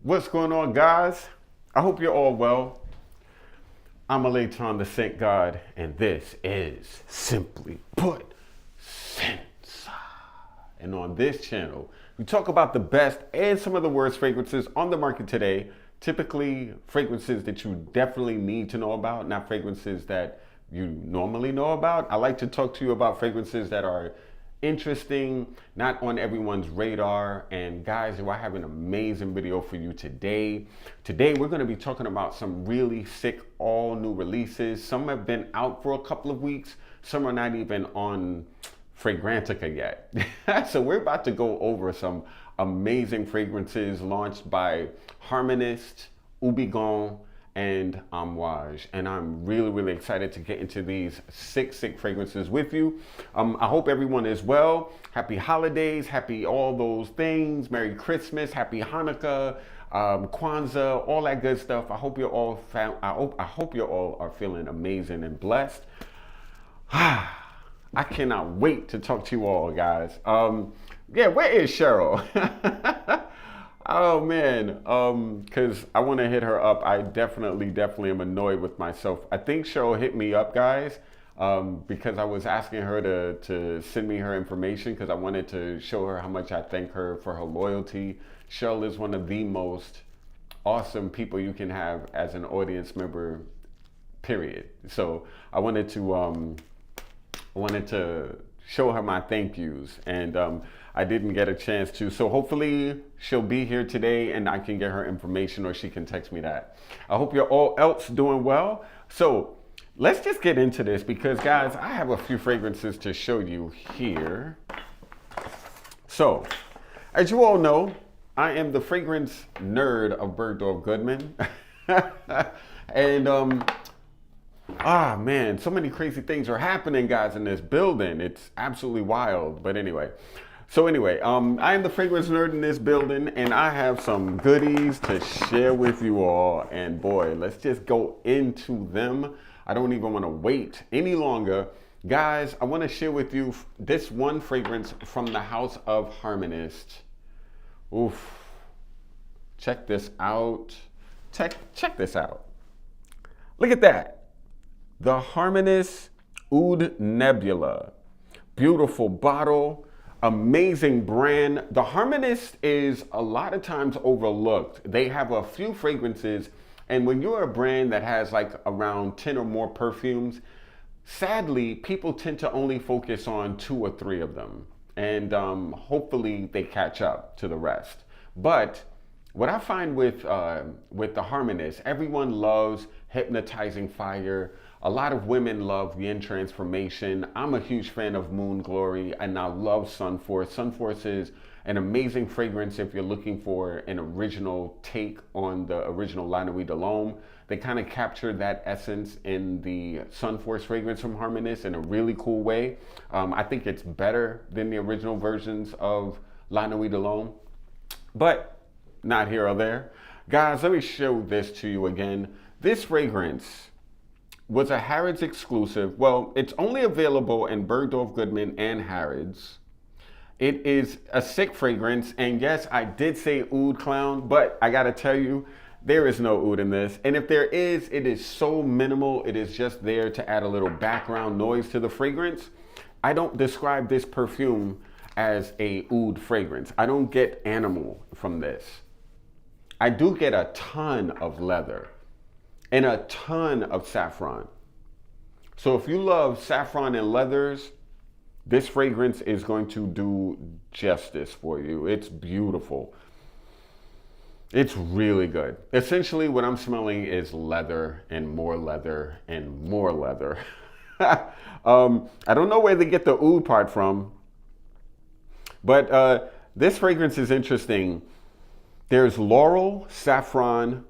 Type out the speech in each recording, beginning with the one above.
What's going on, guys? I hope you're all well. I'm Alayton, the Saint God, and this is Simply Put Sense. And on this channel, we talk about the best and some of the worst fragrances on the market today. Typically, fragrances that you definitely need to know about, not fragrances that you normally know about. I like to talk to you about fragrances that are interesting, not on everyone's radar. And guys, I have an amazing video for you today. Today, we're going to be talking about some really sick, all new releases. Some have been out for a couple of weeks. Some are not even on Fragrantica yet. So we're about to go over some amazing fragrances launched by Harmonist, Houbigant, and Amoaj, and I'm really excited to get into these sick fragrances with you. I hope everyone is well. Happy holidays, happy all those things. Merry Christmas, happy Hanukkah, Kwanzaa, all that good stuff. I hope you're all I hope you all are feeling amazing and blessed. I cannot wait to talk to you all, guys. Yeah, where is Cheryl? Oh man, because I want to hit her up. I definitely am annoyed with myself. I think Cheryl hit me up, guys, because I was asking her to send me her information because I wanted to show her how much I thank her for her loyalty. Cheryl is one of the most awesome people you can have as an audience member, period. So I wanted to show her my thank yous, and I didn't get a chance to. So hopefully she'll be here today and I can get her information, or she can text me that. I hope you're all else doing well. So let's just get into this because, guys, I have a few fragrances to show you here. So as you all know, I am the fragrance nerd of Bergdorf Goodman. And man, so many crazy things are happening, guys, in this building. It's absolutely wild. But anyway, I am the fragrance nerd in this building, and I have some goodies to share with you all. And boy, let's just go into them. I don't even want to wait any longer. Guys, I want to share with you this one fragrance from the house of Harmonist. Oof. Check this out. Check this out. Look at that. The Harmonist Oud Nebula. Beautiful bottle, amazing brand. The Harmonist is a lot of times overlooked. They have a few fragrances, and when you're a brand that has like around 10 or more perfumes, sadly, people tend to only focus on 2 or 3 of them. And hopefully they catch up to the rest. But what I find with the Harmonist, everyone loves Hypnotizing Fire. A lot of women love Yin Transformation. I'm a huge fan of Moon Glory, and I love Sunforce. Sunforce is an amazing fragrance if you're looking for an original take on the original La Nuit de l'Homme. They kind of captured that essence in the Sunforce fragrance from Harmonist in a really cool way. I think it's better than the original versions of La Nuit de l'Homme, but not here or there. Guys, let me show this to you again. This fragrance was a Harrods exclusive. Well, it's only available in Bergdorf Goodman and Harrods. It is a sick fragrance, and yes, I did say oud clown, but I gotta tell you, there is no oud in this. And if there is, it is so minimal. It is just there to add a little background noise to the fragrance. I don't describe this perfume as a oud fragrance. I don't get animal from this. I do get a ton of leather and a ton of saffron. So if you love saffron and leathers, this fragrance is going to do justice for you. It's beautiful. It's really good. Essentially, what I'm smelling is leather and more leather and more leather. I don't know where they get the oud part from, but this fragrance is interesting. There's laurel, saffron,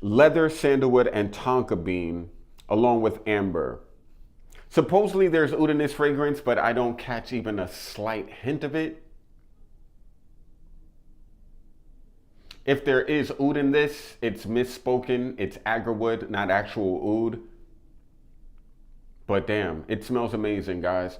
leather, sandalwood, and tonka bean, along with amber. Supposedly there's oud in this fragrance, but I don't catch even a slight hint of it. If there is oud in this, it's misspoken. It's agarwood, not actual oud. But damn, it smells amazing, guys.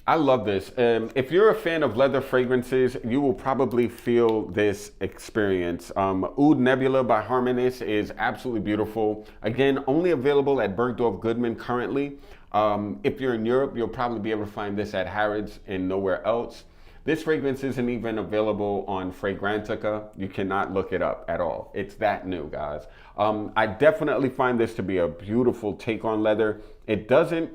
I love this. If you're a fan of leather fragrances, you will probably feel this experience. Oud Nebula by Harmonist is absolutely beautiful. Again, only available at Bergdorf Goodman currently. If you're in Europe, you'll probably be able to find this at Harrods and nowhere else. This fragrance isn't even available on Fragrantica. You cannot look it up at all. It's that new, guys. I definitely find this to be a beautiful take on leather. It doesn't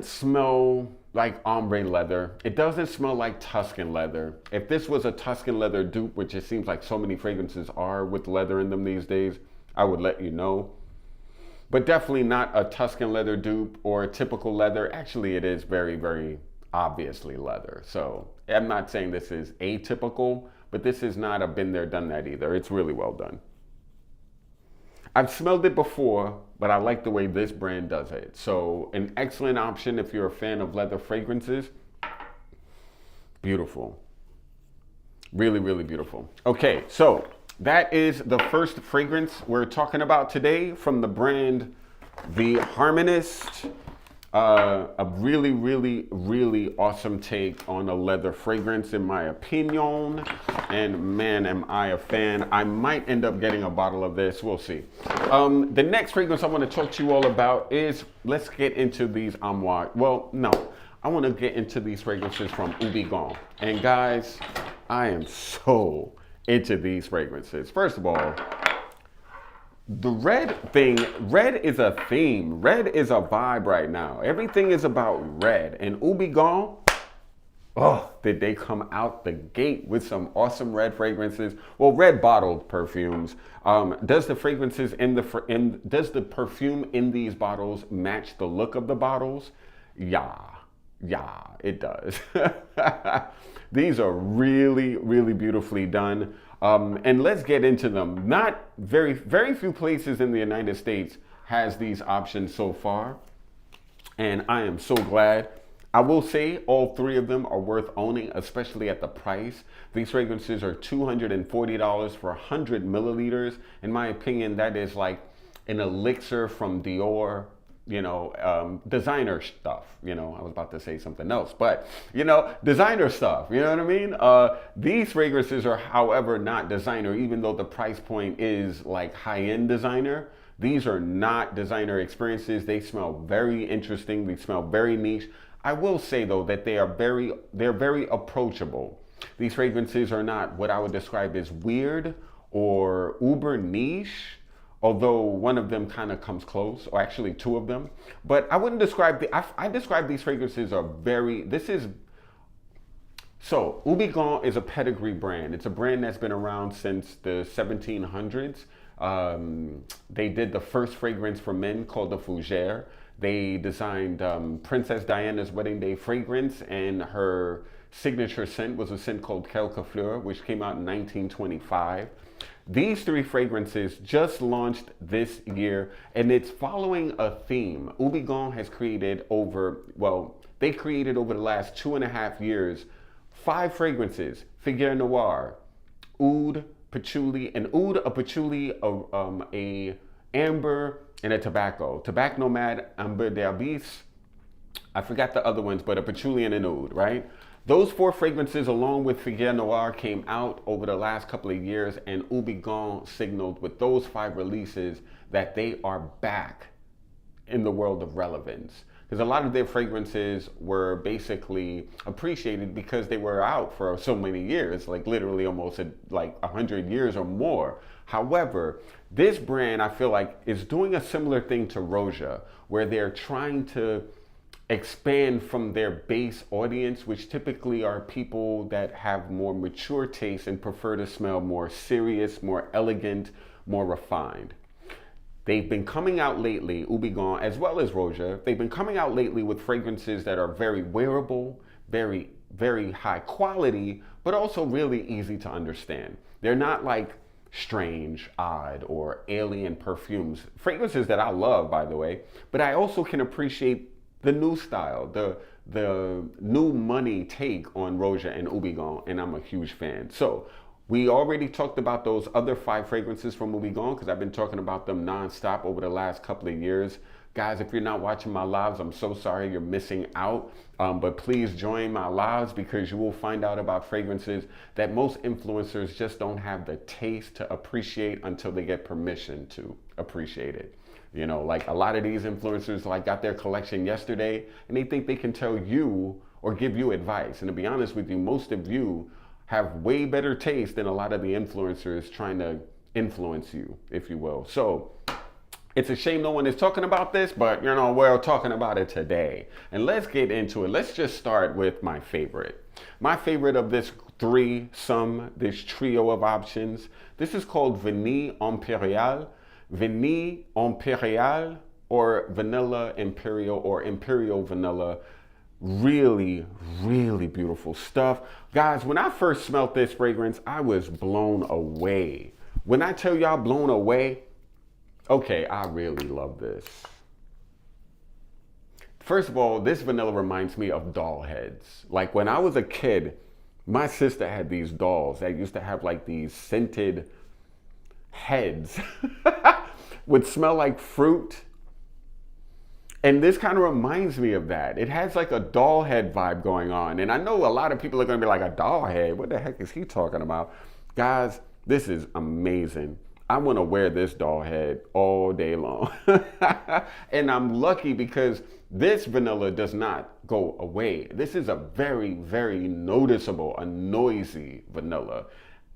smell like ombre leather. It doesn't smell like Tuscan leather. If this was a Tuscan leather dupe, which it seems like so many fragrances are with leather in them these days, I would let you know. But definitely not a Tuscan leather dupe or a typical leather. Actually, it is very, very obviously leather. So I'm not saying this is atypical, but this is not a been there, done that either. It's really well done. I've smelled it before, but I like the way this brand does it. So an excellent option if you're a fan of leather fragrances. Beautiful. Really, really beautiful. Okay, so that is the first fragrance we're talking about today from the brand The Harmonist. A really, really, really awesome take on a leather fragrance, in my opinion. And man, am I a fan. I might end up getting a bottle of this. We'll see. The next fragrance I want to talk to you all about is, let's get into these Amoaj. Well, no, I want to get into these fragrances from Houbigant. And guys, I am so into these fragrances. First of all, the red thing, red is a theme. Red is a vibe right now. Everything is about red. And Houbigant, oh, did they come out the gate with some awesome red fragrances? Well, red bottled perfumes. Does the fragrances does the perfume in these bottles match the look of the bottles? Yeah, it does. These are really, really beautifully done. And let's get into them. Not very few places in the United States has these options so far. And I am so glad. I will say all three of them are worth owning, especially at the price. These fragrances are $240 for 100 milliliters. In my opinion, that is like an elixir from Dior, designer stuff. I was about to say something else, but designer stuff, you know what I mean? These fragrances are, however, not designer, even though the price point is like high-end designer. These are not designer experiences. They smell very interesting. They smell very niche. I will say though that they're very approachable. These fragrances are not what I would describe as weird or uber niche, although one of them kind of comes close, or actually two of them. But I wouldn't describe I describe these fragrances are so Houbigant is a pedigree brand. It's a brand that's been around since the 1700s. They did the first fragrance for men called the Fougère. They designed Princess Diana's wedding day fragrance, and her signature scent was a scent called Quelques Fleurs, which came out in 1925. These three fragrances just launched this year, and it's following a theme. Houbigant has created over the last 2.5 years, 5 fragrances: Figuier Noir, Oud, Patchouli, a patchouli, a amber, and a tobacco. Tobacco Nomad, Amber d'Abyss. I forgot the other ones, but a patchouli and an oud, right? Those 4 fragrances, along with Figuier Noir, came out over the last couple of years, and Houbigant signaled with those 5 releases that they are back in the world of relevance. Because a lot of their fragrances were basically appreciated because they were out for so many years, like literally almost like 100 years or more. However, this brand, I feel like, is doing a similar thing to Roja, where they're trying to expand from their base audience, which typically are people that have more mature tastes and prefer to smell more serious, more elegant, more refined. They've been coming out lately, Houbigant as well as Roja, they've been coming out lately with fragrances that are very wearable, very, very high quality, but also really easy to understand. They're not like strange, odd, or alien perfumes. Fragrances that I love, by the way, but I also can appreciate the new style, the new money take on Roja and Houbigant, and I'm a huge fan. So we already talked about those other 5 fragrances from Houbigant because I've been talking about them nonstop over the last couple of years. Guys, if you're not watching my lives, I'm so sorry you're missing out. But please join my lives because you will find out about fragrances that most influencers just don't have the taste to appreciate until they get permission to appreciate it. You know, like a lot of these influencers like got their collection yesterday and they think they can tell you or give you advice. And to be honest with you, most of you have way better taste than a lot of the influencers trying to influence you, if you will. So it's a shame no one is talking about this, but you know, we're talking about it today. And let's get into it. Let's just start with my favorite. My favorite of this this trio of options. This is called Vanille Imperial, Vanille Imperial, or Vanilla Imperial, or Imperial Vanilla. Really, really beautiful stuff. Guys, when I first smelled this fragrance, I was blown away. When I tell y'all blown away, okay, I really love this. First of all, this vanilla reminds me of doll heads. Like when I was a kid, my sister had these dolls that used to have like these scented heads, would smell like fruit. And this kind of reminds me of that. It has like a doll head vibe going on. And I know a lot of people are going to be like, a doll head? What the heck is he talking about? Guys, this is amazing. I want to wear this doll head all day long. And I'm lucky because this vanilla does not go away. This is a very, very noticeable, a noisy vanilla.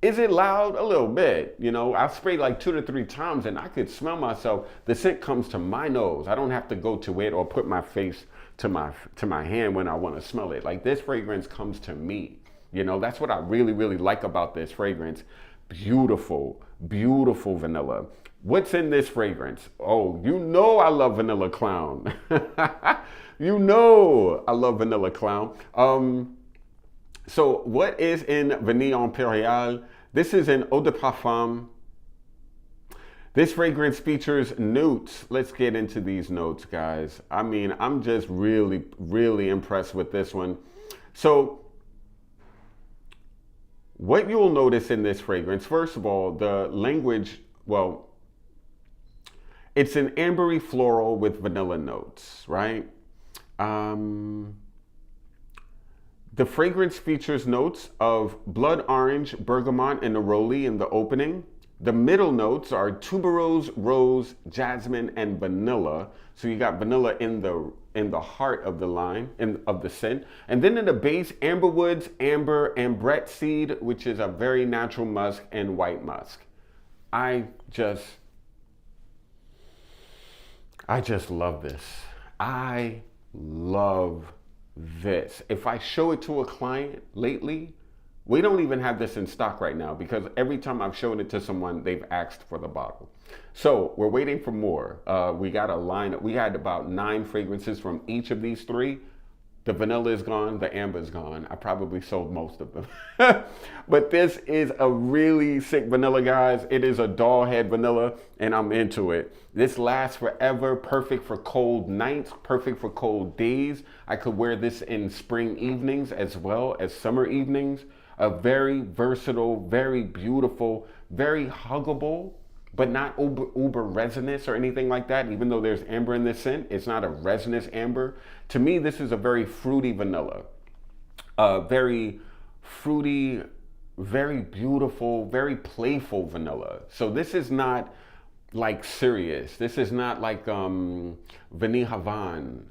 Is it loud? A little bit. You know, I've sprayed like 2 to 3 times and I could smell myself. The scent comes to my nose. I don't have to go to it or put my face to my hand when I want to smell it. Like this fragrance comes to me. You know, that's what I really, really like about this fragrance. Beautiful, beautiful vanilla. What's in this fragrance? Oh, you know I love Vanilla Clown. You know I love Vanilla Clown. So what is in Vanille Imperial? This is an eau de parfum. This fragrance features notes. Let's get into these notes, guys. I mean, I'm just really, really impressed with this one. So what you will notice in this fragrance, first of all, the language, well, it's an ambery floral with vanilla notes, right? The fragrance features notes of blood orange, bergamot, and neroli in the opening. The middle notes are tuberose, rose, jasmine, and vanilla. So you got vanilla in the heart of the line, of the scent. And then in the base, amber woods, amber, ambret seed, which is a very natural musk, and white musk. I just love this. I love this. If I show it to a client lately, we don't even have this in stock right now because every time I've shown it to someone, they've asked for the bottle. So we're waiting for more. We got a line. We had about 9 fragrances from each of these 3. The vanilla is gone. The amber is gone. I probably sold most of them. But this is a really sick vanilla, guys. It is a doll head vanilla, and I'm into it. This lasts forever. Perfect for cold nights. Perfect for cold days. I could wear this in spring evenings as well as summer evenings. A very versatile, very beautiful, very huggable, but not uber resinous or anything like that. Even though there's amber in this scent, it's not a resinous amber. To me, this is a very fruity vanilla. Very fruity, very beautiful, very playful vanilla. So this is not like serious. This is not like Vanille Havane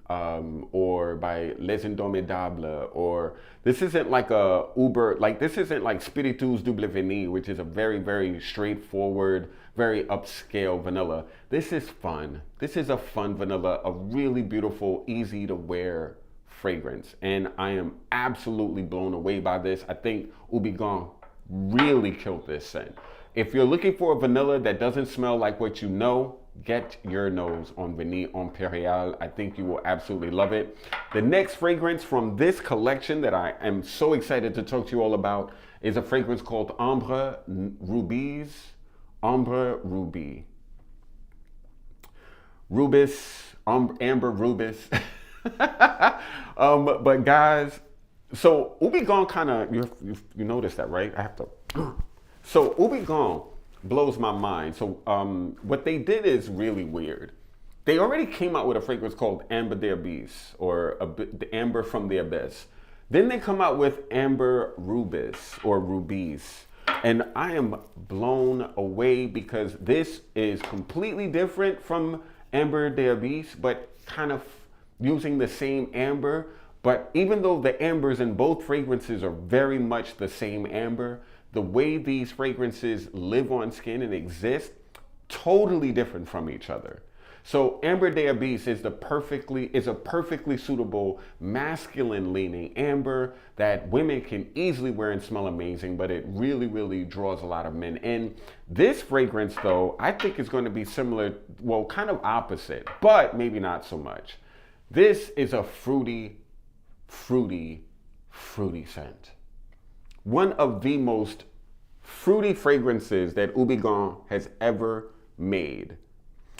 or by Les Indomidables, or this isn't like a Uber, like this isn't like Spiritus Double Vanille, which is a very, very straightforward, very upscale vanilla. This is fun. This is a fun vanilla, a really beautiful, easy to wear fragrance. And I am absolutely blown away by this. I think Houbigant really killed this scent. If you're looking for a vanilla that doesn't smell like what you know, get your nose on Vanille Imperial. I think you will absolutely love it. The next fragrance from this collection that I am so excited to talk to you all about is a fragrance called Ambre Rubis. Ambre Ruby. Rubis, Amber Rubis. But guys, so Houbigant kind of, you noticed that, right? I have to... So Houbigant blows my mind. So what they did is really weird. They already came out with a fragrance called Amber de Abyss, or the Amber from the Abyss. Then they come out with Amber Rubis or Rubies. And I am blown away because this is completely different from Amber de Abyss, but kind of using the same amber. But even though the ambers in both fragrances are very much the same amber, the way these fragrances live on skin and exist, totally different from each other. So Amber de Abyss is a perfectly suitable masculine leaning amber that women can easily wear and smell amazing, but it really, really draws a lot of men in. This fragrance though, I think is going to be similar, well, kind of opposite, but maybe not so much. This is a fruity scent. One of the most fruity fragrances that Houbigant has ever made.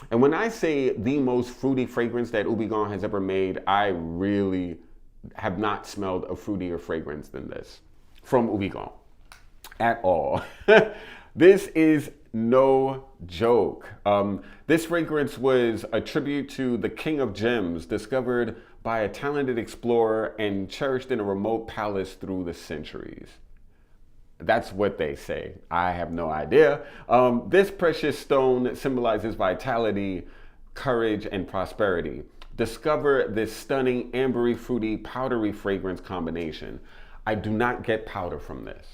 And when I say the most fruity fragrance that Houbigant has ever made, I really have not smelled a fruitier fragrance than this from Houbigant at all. This is no joke. This fragrance was a tribute to the King of Gems, discovered by a talented explorer and cherished in a remote palace through the centuries. That's what they say. I have no idea. This precious stone symbolizes vitality, courage, and prosperity. Discover this stunning ambery, fruity, powdery fragrance combination. I do not get powder from this.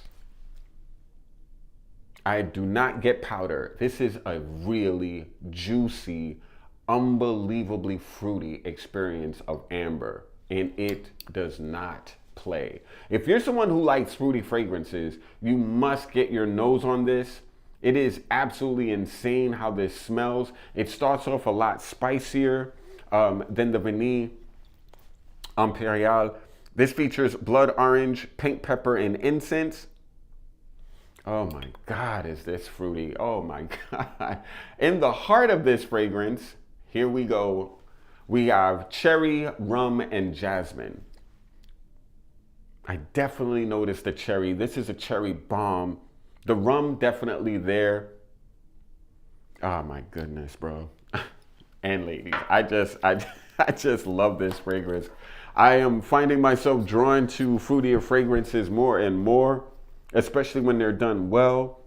I do not get powder. This is a really juicy, unbelievably fruity experience of amber, and it does not play. If you're someone who likes fruity fragrances, you must get your nose on this. It is absolutely insane how this smells. It starts off a lot spicier than the Vanille Imperial. This features blood orange, pink pepper, and incense. Oh my God, is this fruity? Oh my God. In the heart of this fragrance, here we go. We have cherry, rum, and jasmine. I definitely noticed the cherry. This is a cherry bomb. The rum definitely there. Oh my goodness, bro. And ladies, I just love this fragrance. I am finding myself drawn to fruitier fragrances more and more, especially when they're done well.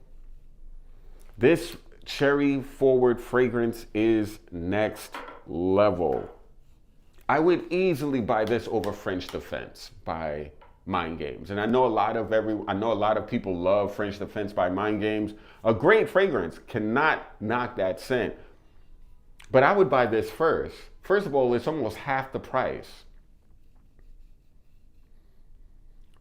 This cherry forward fragrance is next level. I would easily buy this over French Defense by Mind Games. And I know a lot of people love French Defense by Mind Games. A great fragrance, cannot knock that scent. But I would buy this first. First of all, it's almost half the price.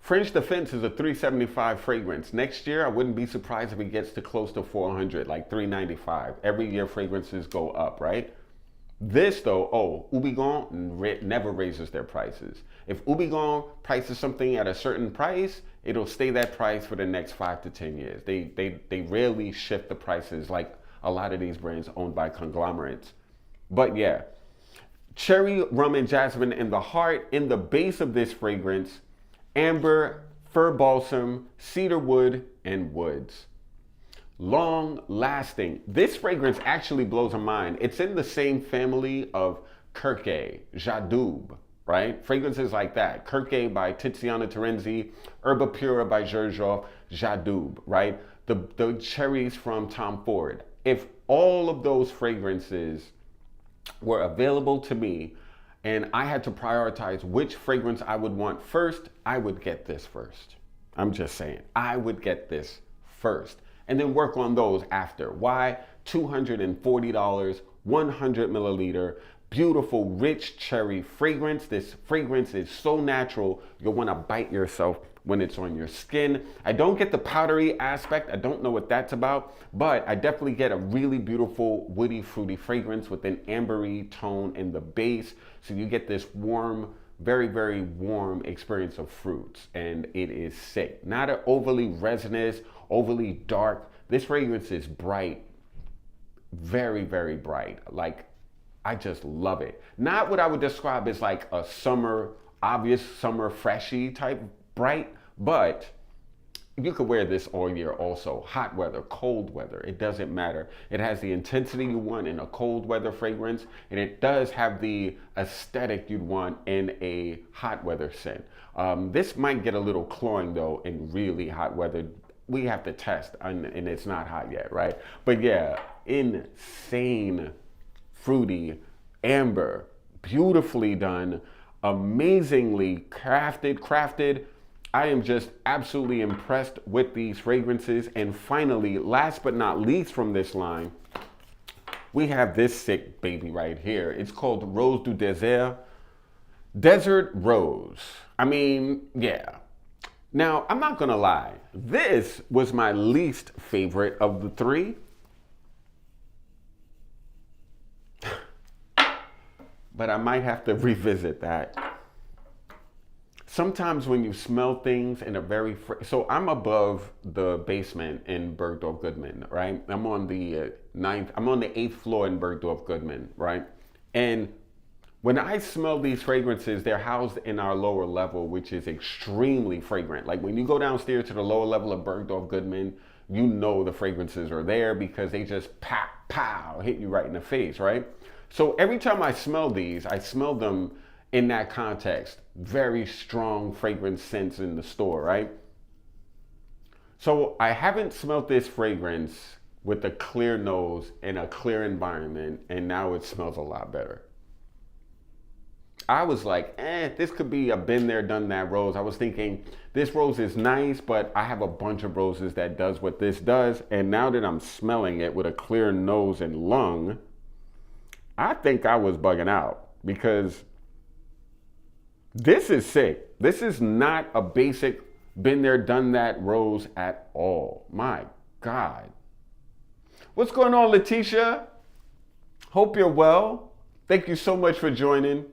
French Defense is a $375 fragrance. Next year, I wouldn't be surprised if it gets to close to $400, like $395. Every year fragrances go up, right? This though, Houbigant never raises their prices. If Houbigant prices something at a certain price, it'll stay that price for the next 5 to 10 years. They rarely shift the prices like a lot of these brands owned by conglomerates. But yeah, cherry, rum, and jasmine in the heart. In the base of this fragrance, amber, fir balsam, cedar wood, and woods. Long lasting. This fragrance actually blows my mind. It's in the same family of Kirke, Jadoub, right? Fragrances like that. Kirke by Tiziana Terenzi, Herba Pura by Xerjoff, Jadoub, right? The cherries from Tom Ford. If all of those fragrances were available to me and I had to prioritize which fragrance I would want first, I would get this first. I'm just saying, I would get this first. And then work on those after. Why? $240, 100 milliliter, beautiful, rich cherry fragrance. This fragrance is so natural, you'll want to bite yourself when it's on your skin. I don't get the powdery aspect. I don't know what that's about, but I definitely get a really beautiful, woody, fruity fragrance with an ambery tone in the base. So you get this warm, very, very warm experience of fruits, and it is sick. Not an overly resinous, overly dark. This fragrance is bright, very, very bright. Like, I just love it. Not what I would describe as like a obvious summer freshy type bright, but you could wear this all year also. Hot weather, cold weather, it doesn't matter. It has the intensity you want in a cold weather fragrance, and it does have the aesthetic you'd want in a hot weather scent. This might get a little cloying though in really hot weather. We have to test, and it's not hot yet, right? But yeah, insane, fruity, amber, beautifully done, amazingly crafted. I am just absolutely impressed with these fragrances. And finally, last but not least from this line, we have this sick baby right here. It's called Rose du Désert, Desert Rose. I mean, yeah. Now, I'm not gonna lie, this was my least favorite of the three. But I might have to revisit that. Sometimes when you smell things in a very, so I'm above the basement in Bergdorf Goodman, right? I'm on the I'm on the 8th floor in Bergdorf Goodman, right? And when I smell these fragrances, they're housed in our lower level, which is extremely fragrant. Like when you go downstairs to the lower level of Bergdorf Goodman, you know the fragrances are there because they just pow, hit you right in the face, right? So every time I smell these, I smell them in that context. Very strong fragrance scents in the store, right? So I haven't smelled this fragrance with a clear nose in a clear environment, and now it smells a lot better. I was like, this could be a been there, done that rose. I was thinking this rose is nice, but I have a bunch of roses that does what this does. And now that I'm smelling it with a clear nose and lung, I think I was bugging out because this is sick. This is not a basic been there, done that rose at all. My God. What's going on, Letitia? Hope you're well. Thank you so much for joining.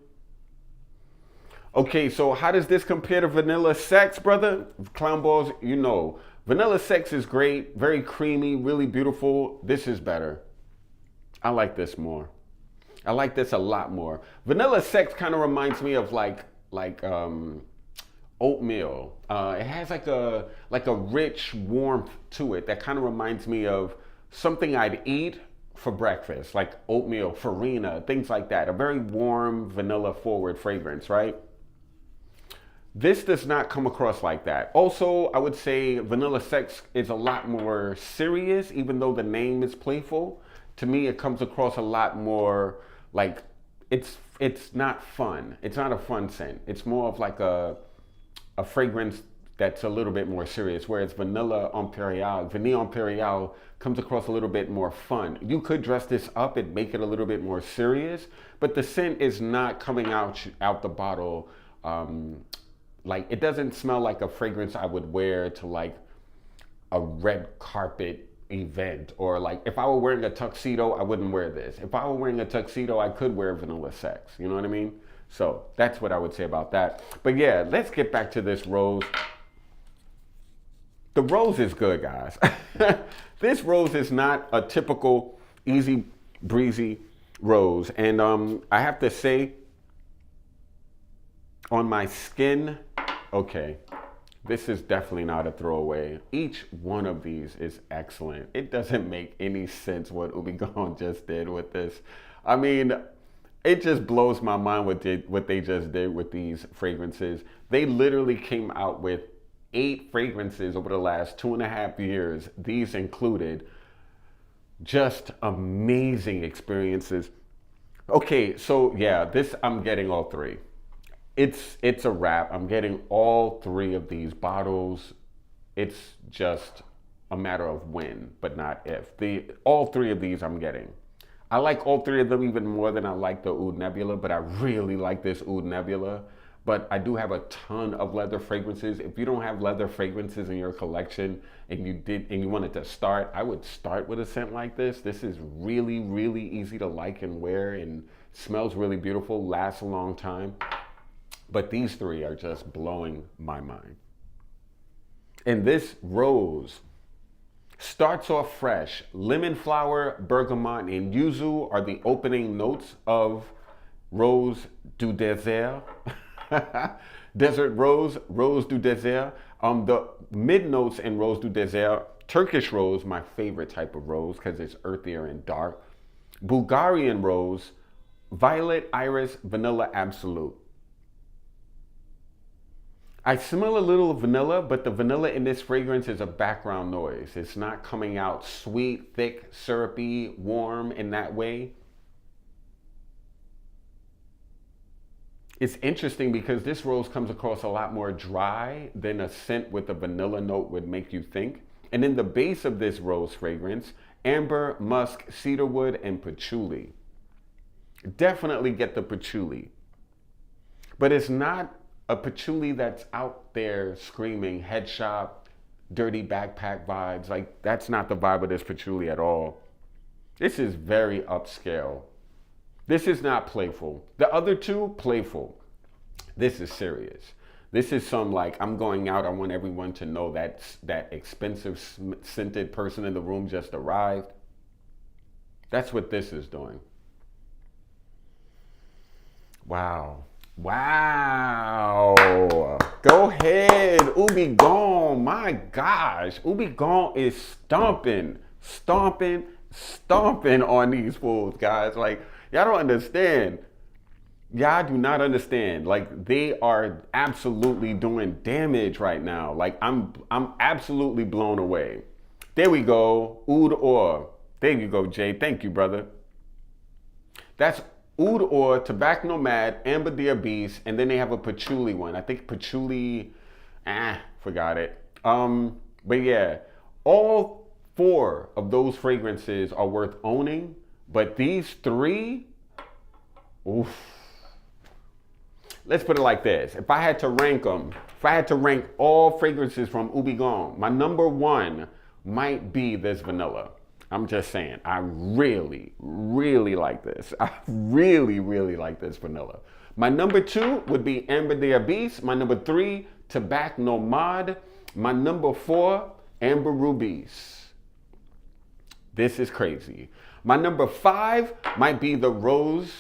Okay, so how does this compare to Vanilla Sex, brother? Clown balls, you know. Vanilla Sex is great, very creamy, really beautiful. This is better. I like this more. I like this a lot more. Vanilla Sex kind of reminds me of like oatmeal. It has like a rich warmth to it that kind of reminds me of something I'd eat for breakfast, like oatmeal, farina, things like that. A very warm, vanilla forward fragrance, right? This does not come across like that. Also, I would say Vanilla Sex is a lot more serious, even though the name is playful. To me, it comes across a lot more like it's not fun. It's not a fun scent. It's more of like a fragrance that's a little bit more serious, whereas Vanilla Imperial comes across a little bit more fun. You could dress this up and make it a little bit more serious, but the scent is not coming out the bottle. Like it doesn't smell like a fragrance I would wear to like a red carpet event, or like if I were wearing a tuxedo, I wouldn't wear this. If I were wearing a tuxedo, I could wear Vanilla Sex. You know what I mean? So that's what I would say about that. But yeah, let's get back to this rose. The rose is good, guys. This rose is not a typical easy breezy rose. And I have to say, on my skin, okay, this is definitely not a throwaway. Each one of these is excellent. It doesn't make any sense what Houbigant just did with this. I mean, it just blows my mind what they just did with these fragrances. They literally came out with 8 fragrances over the last 2.5 years. These included. Just amazing experiences. Okay, so yeah, this I'm getting all 3. It's a wrap. I'm getting all 3 of these bottles. It's just a matter of when, but not if. All 3 of these I'm getting. I like all 3 of them even more than I like the Oud Nebula, but I really like this Oud Nebula. But I do have a ton of leather fragrances. If you don't have leather fragrances in your collection and you wanted to start, I would start with a scent like this. This is really, really easy to like and wear and smells really beautiful, lasts a long time. But these 3 are just blowing my mind. And this rose starts off fresh. Lemon flower, bergamot, and yuzu are the opening notes of Rose du Désert. Desert Rose, Rose du Désert. The mid notes in Rose du Désert, Turkish rose, my favorite type of rose because it's earthier and dark. Bulgarian rose, violet, iris, vanilla absolute. I smell a little vanilla, but the vanilla in this fragrance is a background noise. It's not coming out sweet, thick, syrupy, warm in that way. It's interesting because this rose comes across a lot more dry than a scent with a vanilla note would make you think. And in the base of this rose fragrance, amber, musk, cedarwood, and patchouli. Definitely get the patchouli. But it's not a patchouli that's out there screaming head shop, dirty backpack vibes. Like, that's not the vibe of this patchouli at all. This is very upscale. This is not playful. The other two, playful. This is serious. This is some like, I'm going out, I want everyone to know that that expensive scented person in the room just arrived. That's what this is doing. Wow. Wow. Go ahead, Houbigant. My gosh. Houbigant is stomping on these fools, guys. Like, y'all don't understand. Y'all do not understand. Like, they are absolutely doing damage right now. Like, I'm absolutely blown away. There we go. Oud Or. There you go, Jay. Thank you, brother. That's Oud Or, Tobacco Nomad, Amber Diabetes, and then they have a patchouli one. I think patchouli, forgot it. But yeah, all 4 of those fragrances are worth owning, but these 3, oof. Let's put it like this. If I had to rank them, if I had to rank all fragrances from Houbigant, my number 1 might be this vanilla. I'm just saying, I really, really like this. I really, really like this vanilla. My number 2 would be Amber Diabetes. My number 3, Tobacco Nomad. My number 4, Amber Rubies. This is crazy. My number 5 might be the Rose.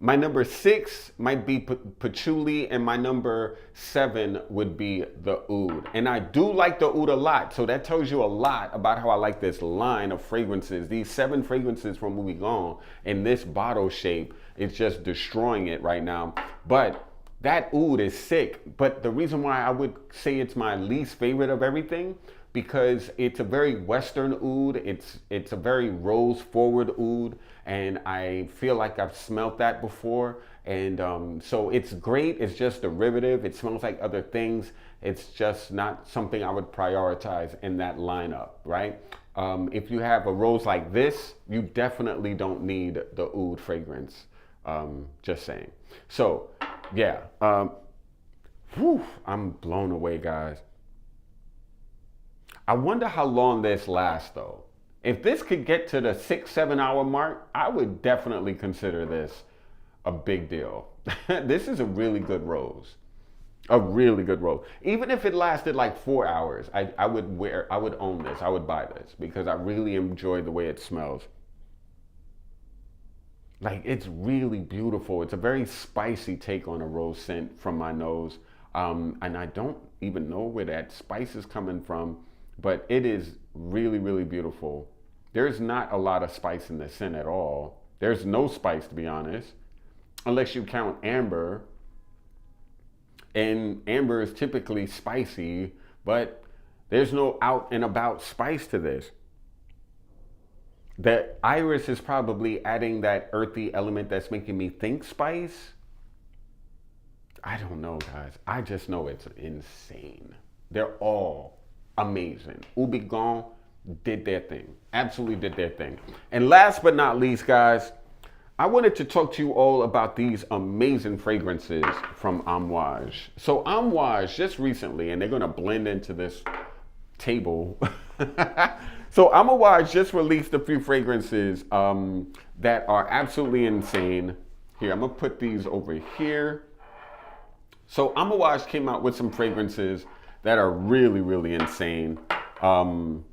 My number 6 might be patchouli, and my number 7 would be the oud. And I do like the oud a lot, so that tells you a lot about how I like this line of fragrances. These 7 fragrances from Houbigant in this bottle shape, it's just destroying it right now. But that oud is sick. But the reason why I would say it's my least favorite of everything, because it's a very Western oud. It's a very rose-forward oud, and I feel like I've smelt that before. And so it's great. It's just derivative. It smells like other things. It's just not something I would prioritize in that lineup, right? If you have a rose like this, you definitely don't need the oud fragrance. Just saying. So, yeah. I'm blown away, guys. I wonder how long this lasts, though. If this could get to the 6-7 hour mark, I would definitely consider this a big deal. This is a really good rose. A really good rose. Even if it lasted like 4 hours, I would own this. I would buy this because I really enjoy the way it smells. Like, it's really beautiful. It's a very spicy take on a rose scent from my nose. And I don't even know where that spice is coming from, but it is really, really beautiful. There's not a lot of spice in the scent at all. There's no spice, to be honest, unless you count amber. And amber is typically spicy, but there's no out and about spice to this. The iris is probably adding that earthy element that's making me think spice. I don't know, guys. I just know it's insane. They're all amazing. Houbigant did their thing. Absolutely did their thing. And last but not least, guys, I wanted to talk to you all about these amazing fragrances from Amoaj. So Amoaj just recently, and they're going to blend into this table. So Amoaj just released a few fragrances that are absolutely insane. Here, I'm going to put these over here. So Amoaj came out with some fragrances that are really, really insane.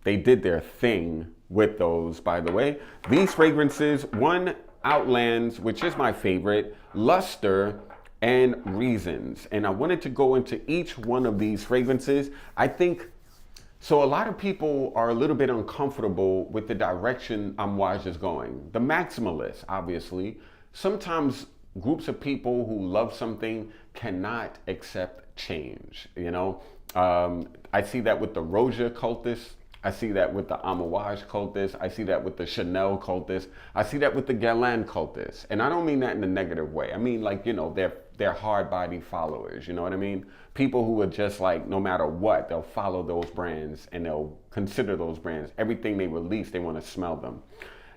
They did their thing with those, by the way. These fragrances, one, Outlands, which is my favorite, Luster, and reasons. And I wanted to go into each one of these fragrances. I think so. A lot of people are a little bit uncomfortable with the direction Amoaj is going. The maximalists, obviously. Sometimes groups of people who love something cannot accept change. I see that with the Roja cultists. I see that with the Amoaj cultists. I see that with the Chanel cultists. I see that with the Guerlain cultists. And I don't mean that in a negative way. I mean, like, they're hard body followers. You know what I mean? People who are just like, no matter what, they'll follow those brands and they'll consider those brands. Everything they release, they want to smell them.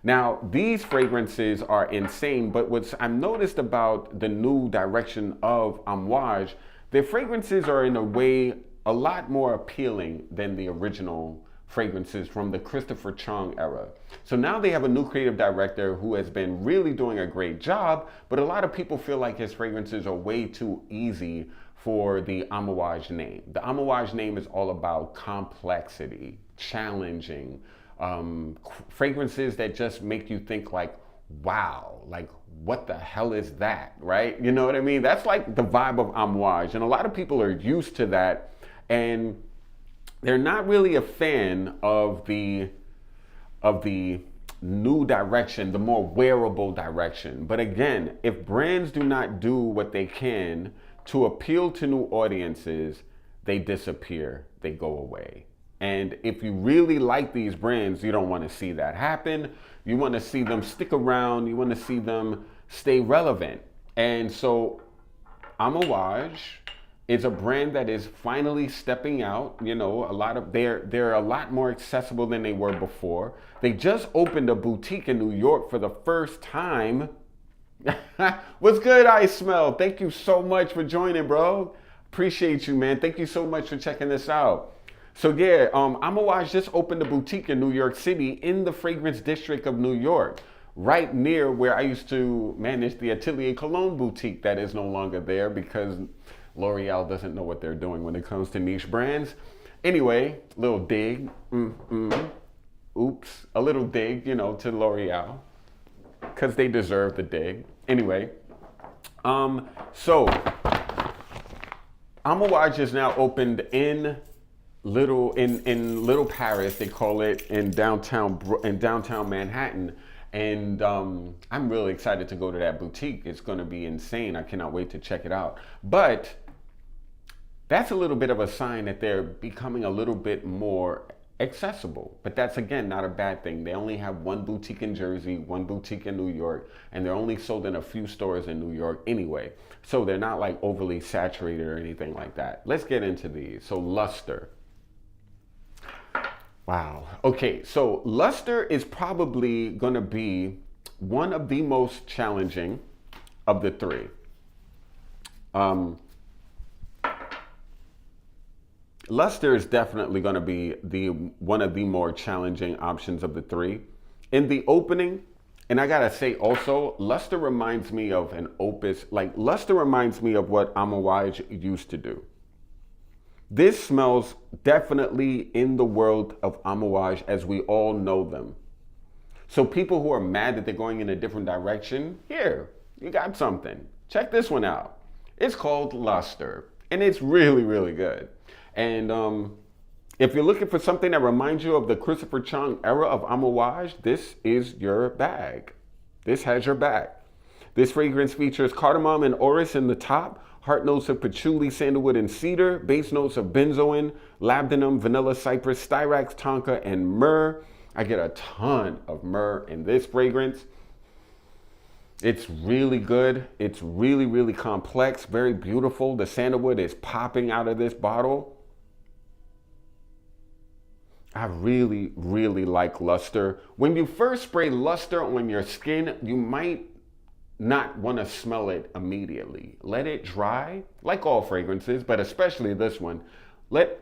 Now, these fragrances are insane, but what's I've noticed about the new direction of Amoaj, their fragrances are in a way a lot more appealing than the original fragrances from the Christopher Chong era. So now they have a new creative director who has been really doing a great job, but a lot of people feel like his fragrances are way too easy for the Amoaj name. The Amoaj name is all about complexity, challenging, fragrances that just make you think like, wow, like what the hell is that, right? You know what I mean? That's like the vibe of Amoaj, and a lot of people are used to that, and they're not really a fan of the new direction, the more wearable direction. But again, if brands do not do what they can to appeal to new audiences, they disappear, they go away. And if you really like these brands, you don't want to see that happen. You want to see them stick around. You want to see them stay relevant. And so Amoaj is a brand that is finally stepping out. They're a lot more accessible than they were before. They just opened a boutique in New York for the first time. What's good, I Smell? Thank you so much for joining, bro. Appreciate you, man. Thank you so much for checking this out. So yeah, Amoaj just opened a boutique in New York City in the fragrance district of New York, right near where I used to manage the Atelier Cologne boutique that is no longer there because L'Oreal doesn't know what they're doing when it comes to niche brands. Anyway, little dig, oops, a little dig, to L'Oreal, because they deserve the dig. Anyway, so Amoaj is now opened in Little Paris, they call it, in downtown Manhattan. And I'm really excited to go to that boutique. It's going to be insane. I cannot wait to check it out. But that's a little bit of a sign that they're becoming a little bit more accessible. But that's, again, not a bad thing. They only have one boutique in Jersey, one boutique in New York, and they're only sold in a few stores in New York anyway. So they're not like overly saturated or anything like that. Let's get into these. So Luster. Wow. Okay, so Luster is probably going to be one of the most challenging of the three. Luster is definitely going to be one of the more challenging options of the three. In the opening, and I gotta say also, Luster reminds me of an opus. Like, Luster reminds me of what Amoaj used to do. This smells definitely in the world of Amoaj as we all know them. So people who are mad that they're going in a different direction, here, you got something. Check this one out. It's called Luster, and it's really, really good. And if you're looking for something that reminds you of the Christopher Chong era of Amoaj, this is your bag. This has your back. This fragrance features cardamom and orris in the top, heart notes of patchouli, sandalwood, and cedar, base notes of benzoin, labdanum, vanilla, cypress, styrax, tonka, and myrrh. I get a ton of myrrh in this fragrance. It's really good. It's really, really complex, very beautiful. The sandalwood is popping out of this bottle. I really, really like Luster. When you first spray Luster on your skin, you might not want to smell it immediately. Let it dry, like all fragrances, but especially this one. Let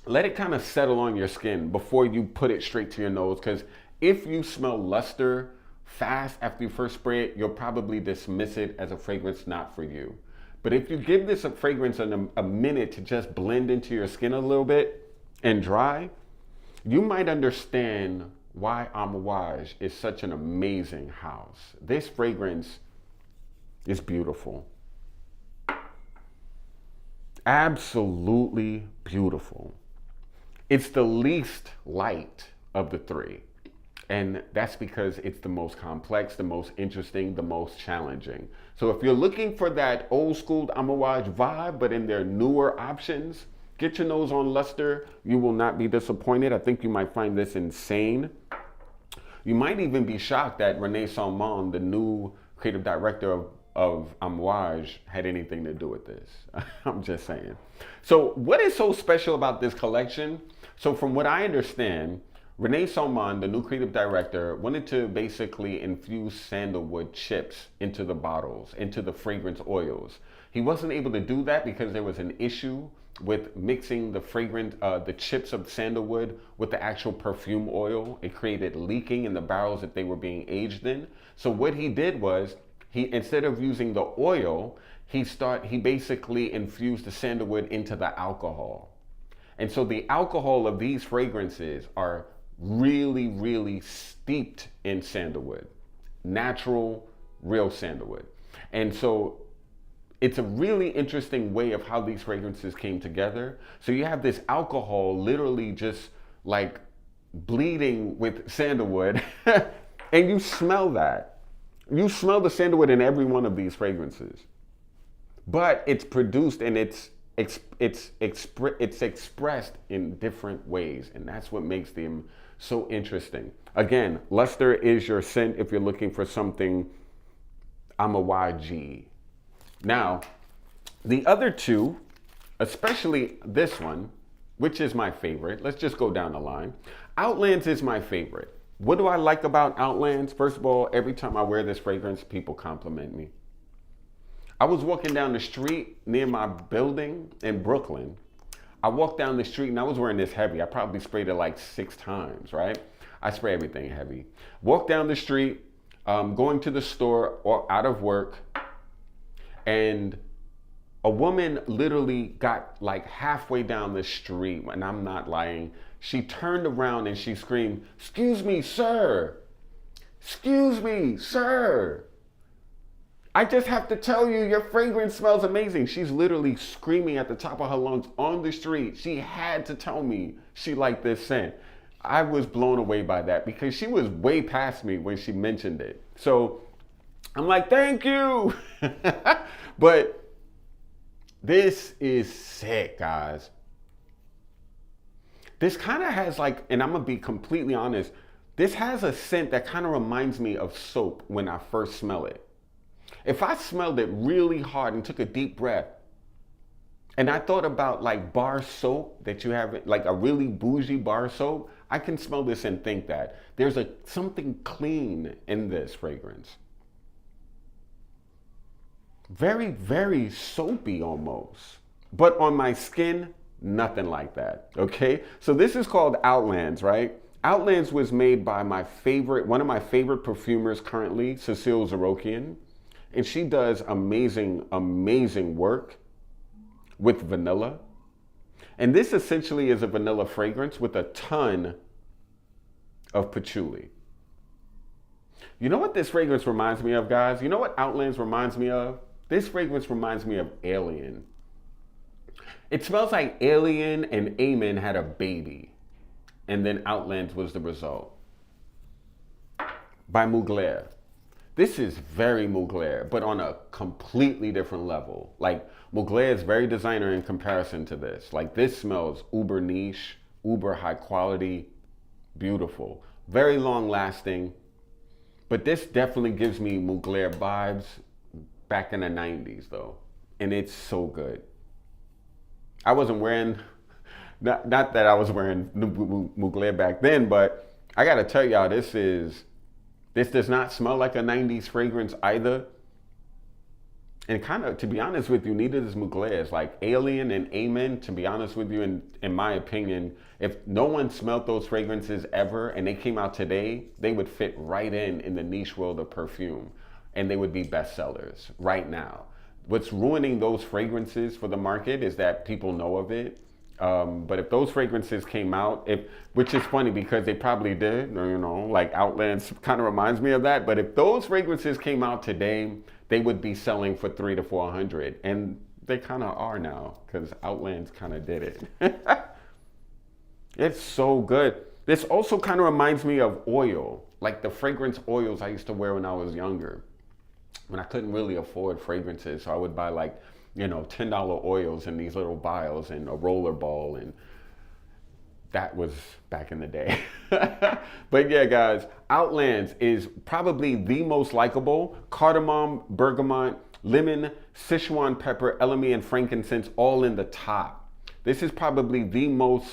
it kind of settle on your skin before you put it straight to your nose, because if you smell Luster fast after you first spray it, you'll probably dismiss it as a fragrance not for you. But if you give this a fragrance a minute to just blend into your skin a little bit and dry, you might understand why Amoaj is such an amazing house. This fragrance is beautiful. absolutely beautiful. It's the least light of the three. And that's because it's the most complex, the most interesting, the most challenging. So if you're looking for that old school Amoaj vibe, but in their newer options, get your nose on luster. You will not be disappointed. I think you might find this insane. You might even be shocked that Renee Salmon, the new creative director of Amoaj, had anything to do with this. I'm just saying. So what is so special about this collection? So from what I understand, Renee Salmon, the new creative director, wanted to basically infuse sandalwood chips into the bottles, into the fragrance oils. He wasn't able to do that because there was an issue with mixing the the chips of sandalwood with the actual perfume oil. It created leaking in the barrels that they were being aged in. So what he did was, instead of using the oil, he basically infused the sandalwood into the alcohol. And so the alcohol of these fragrances are really, really steeped in sandalwood, natural, real sandalwood. And so it's a really interesting way of how these fragrances came together. So you have this alcohol literally just like bleeding with sandalwood and you smell that. You smell the sandalwood in every one of these fragrances, but it's produced and it's expressed in different ways. And that's what makes them so interesting. Again, luster is your scent if you're looking for something Amoaj. Now, the other two, especially this one, which is my favorite. Let's just go down the line. Outlands is my favorite. What do I like about Outlands? First of all, every time I wear this fragrance, people compliment me. I was walking down the street near my building in Brooklyn. I walked down the street and I was wearing this heavy. I probably sprayed it like 6 times, right? I spray everything heavy. Walked down the street, going to the store or out of work, and a woman literally got like halfway down the street, and I'm not lying. She turned around and she screamed, "Excuse me, sir. Excuse me, sir. I just have to tell you, your fragrance smells amazing." She's literally screaming at the top of her lungs on the street. She had to tell me she liked this scent. I was blown away by that because she was way past me when she mentioned it. So I'm like, thank you. But this is sick, guys. This kind of has like, and I'm going to be completely honest, this has a scent that kind of reminds me of soap when I first smell it. If I smelled it really hard and took a deep breath, and I thought about like bar soap that you have, like a really bougie bar soap, I can smell this and think that. There's something clean in this fragrance. Very, very soapy almost. But on my skin, nothing like that, okay? So this is called Outlands, right? Outlands was made by one of my favorite perfumers currently, Cecile Zarokian. And she does amazing, amazing work with vanilla. And this essentially is a vanilla fragrance with a ton of patchouli. You know what this fragrance reminds me of, guys? You know what Outlands reminds me of? This fragrance reminds me of Alien. It smells like Alien and Amen had a baby, and then Outlands was the result. By Mugler. This is very Mugler, but on a completely different level. Like, Mugler is very designer in comparison to this. Like, this smells uber niche, uber high quality, beautiful. Very long lasting, but this definitely gives me Mugler vibes back in the 90s though. And it's so good. I wasn't wearing, not that I was wearing Mugler back then, but I gotta tell y'all, this does not smell like a 90s fragrance either. And kind of, to be honest with you, neither does Mugler. It's like Alien and Amen, to be honest with you, in my opinion, if no one smelled those fragrances ever and they came out today, they would fit right in the niche world of perfume. And they would be bestsellers right now. What's ruining those fragrances for the market is that people know of it. But if those fragrances came out, which is funny because they probably did, you know, like Outlands kind of reminds me of that. But if those fragrances came out today, they would be selling for $300 to $400. And they kind of are now because Outlands kind of did it. It's so good. This also kind of reminds me of oil, like the fragrance oils I used to wear when I was younger, when I couldn't really afford fragrances. So I would buy like, you know, $10 oils in these little vials and a roller ball, and that was back in the day. But yeah, guys, Outlands is probably the most likable. Cardamom, bergamot, lemon, Sichuan pepper, elemi, and frankincense all in the top. This is probably the most,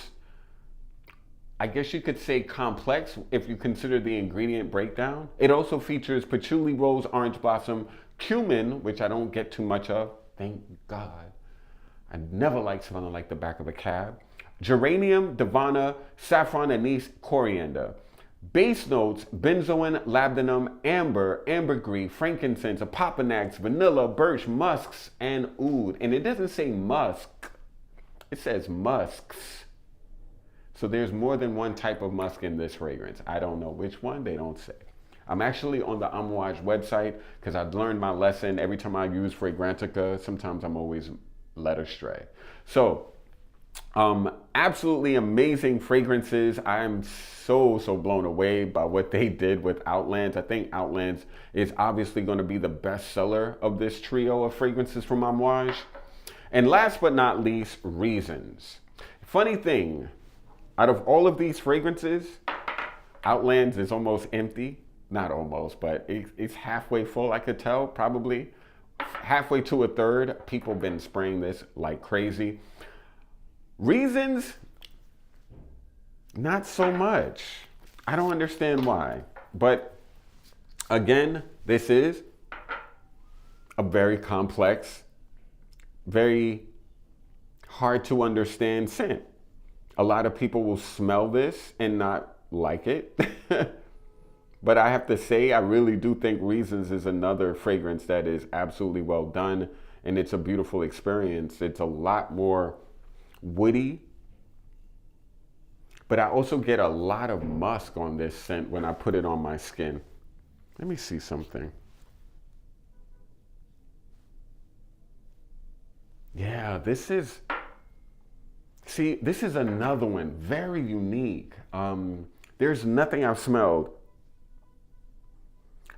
I guess you could say, complex if you consider the ingredient breakdown. It also features patchouli, rose, orange blossom, cumin, which I don't get too much of, thank God. I never like smelling like the back of a cab. Geranium, Davana, saffron, anise, coriander. Base notes: benzoin, labdanum, amber, ambergris, frankincense, apopanax, vanilla, birch, musks, and oud. And it doesn't say musk, it says musks. So there's more than one type of musk in this fragrance. I don't know which one, they don't say. I'm actually on the Amoaj website because I've learned my lesson. Every time I use Fragrantica, sometimes I'm always led astray. So, absolutely amazing fragrances. I am so blown away by what they did with Outlands. I think Outlands is obviously going to be the best seller of this trio of fragrances from Amoaj. And last but not least, Reasons. Funny thing, out of all of these fragrances, Outlands is almost empty. Not almost, but it's halfway full, I could tell, probably. Halfway to a third. People have been spraying this like crazy. Reasons, not so much. I don't understand why. But again, this is a very complex, very hard to understand scent. A lot of people will smell this and not like it. But I have to say, I really do think Reasons is another fragrance that is absolutely well done. And it's a beautiful experience. It's a lot more woody. But I also get a lot of musk on this scent when I put it on my skin. Let me see something. Yeah, this is... See, this is another one, very unique. There's nothing I've smelled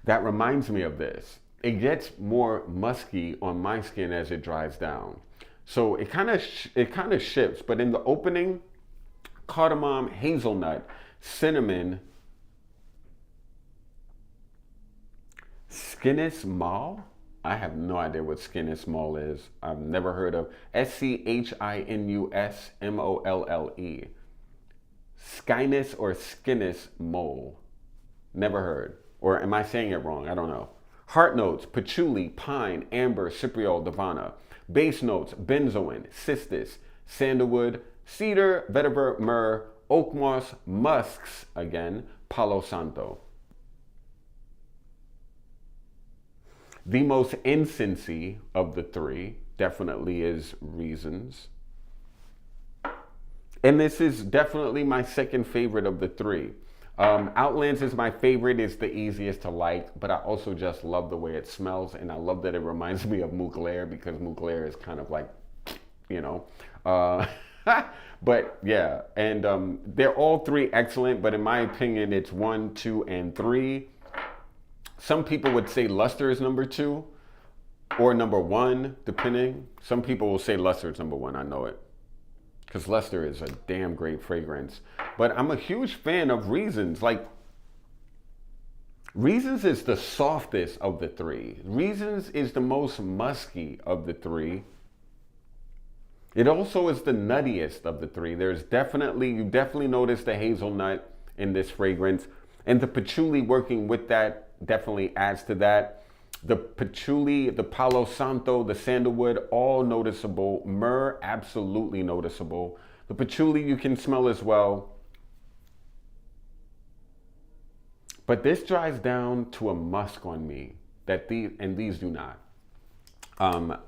that reminds me of this. It gets more musky on my skin as it dries down. So it kind of shifts, but in the opening, cardamom, hazelnut, cinnamon, Skinnis Mall. I have no idea what Skinnis Mall is. I've never heard of Schinusmolle. Skyness or Skinnis Mole. Never heard. Or am I saying it wrong? I don't know. Heart notes: patchouli, pine, amber, cypriol, davana. Base notes: benzoin, cistus, sandalwood, cedar, vetiver, myrrh, oak moss, musks, again, palo santo. The most incensey of the three definitely is Reasons. And this is definitely my second favorite of the three. Outlands is my favorite. It's the easiest to like, but I also just love the way it smells, and I love that it reminds me of Mugler, because Mugler is kind of like, you know. But yeah, and they're all three excellent, but in my opinion, it's 1, 2, and 3. Some people would say Luster is number 2 or number 1, depending. Some people will say Luster is number 1. I know it, because Luster is a damn great fragrance. But I'm a huge fan of Reasons. Like, Reasons is the softest of the three. Reasons is the most musky of the three. It also is the nuttiest of the three. You definitely notice the hazelnut in this fragrance. And the patchouli working with that definitely adds to that. The patchouli, the palo santo, the sandalwood, all noticeable. Myrrh, absolutely noticeable. The patchouli you can smell as well. But this dries down to a musk on me, these do not.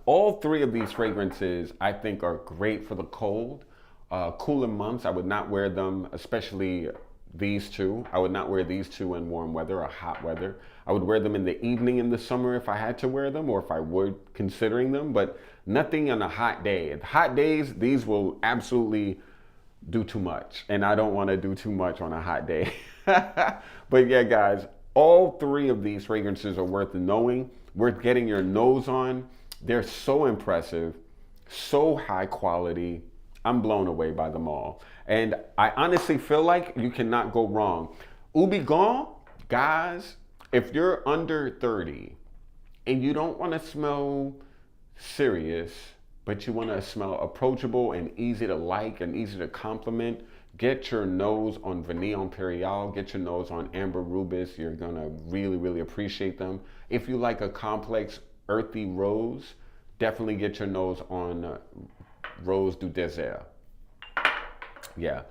All three of these fragrances I think are great for the cold, cooler months. I would not wear them, especially these two. I would not wear these two in warm weather or hot weather. I would wear them in the evening in the summer if I had to wear them, or if I were considering them, but nothing on a hot day. Hot days, these will absolutely do too much, and I don't want to do too much on a hot day. But yeah, guys, all three of these fragrances are worth knowing, worth getting your nose on. They're so impressive, so high quality. I'm blown away by them all. And I honestly feel like you cannot go wrong. Houbigant, guys, if you're under 30 and you don't want to smell serious, but you want to smell approachable and easy to like and easy to compliment, get your nose on Vanille Imperial, get your nose on Amber Rubis. You're going to really, really appreciate them. If you like a complex, earthy rose, definitely get your nose on Rose du Désert. Yeah.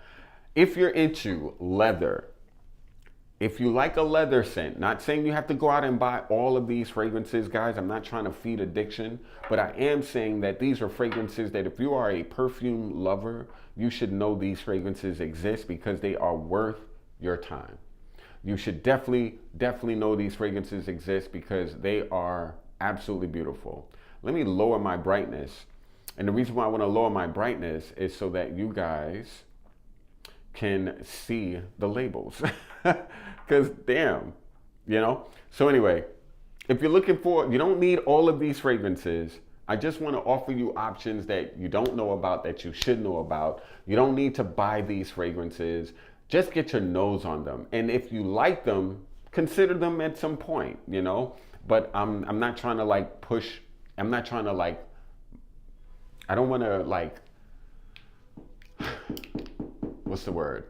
If you're into leather, if you like a leather scent, not saying you have to go out and buy all of these fragrances, guys. I'm not trying to feed addiction, but I am saying that these are fragrances that if you are a perfume lover, you should know these fragrances exist because they are worth your time. You should definitely know these fragrances exist because they are absolutely beautiful. Let me lower my brightness. And the reason why I want to lower my brightness is so that you guys can see the labels. Because damn, you know? So anyway, if you're looking for, you don't need all of these fragrances. I just want to offer you options that you don't know about, that you should know about. You don't need to buy these fragrances. Just get your nose on them. And if you like them, consider them at some point, you know? But I'm not trying to like push, I'm not trying to like, I don't want to like, what's the word?